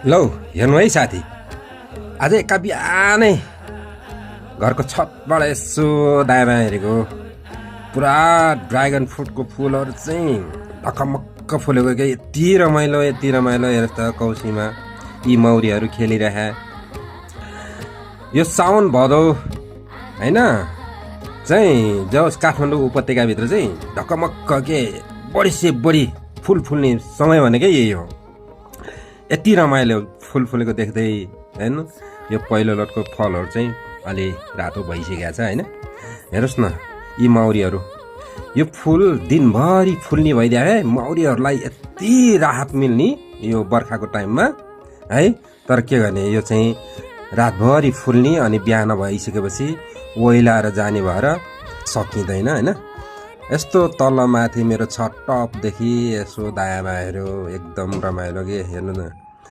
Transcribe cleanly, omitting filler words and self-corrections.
लौ हेर्नु है साथी, आज एका बिहानै घरको छतबाट यसो दायाँ हेरेको पुरा ड्रागन फ्रुटको फुलहरू चाहिँ ढकमक्क फुलेको क्या। यति रमाइलो हेर्नुहोस् त कौसीमा यी मौरीहरू खेलिरहे। यो साउन भदौ होइन चाहिँ जस काठमाडौँ उपत्यकाभित्र चाहिँ ढकमक्क के बढी से बढी फुल फुल्ने समय भनेकै यही हो। यति रमाइलो फुल फुलेको देख्दै होइन। यो पहिलो लटको फलहरू चाहिँ अलि रातो भइसकेको छ होइन। हेर्नुहोस् न यी मौरीहरू, यो फुल दिनभरि फुल्ने भइदियो है। मौरीहरूलाई यति राहत मिल्ने यो बर्खाको टाइममा है। तर के गर्ने, यो चाहिँ रातभरि फुल्ने अनि बिहान भइसकेपछि ओइलाएर जाने भएर सकिँदैन होइन। यस्तो तल माथि मेरो छत टपदेखि यसो दायाँ बायाँ हेऱ्यो, एकदम रमाइलो के। हेर्नु न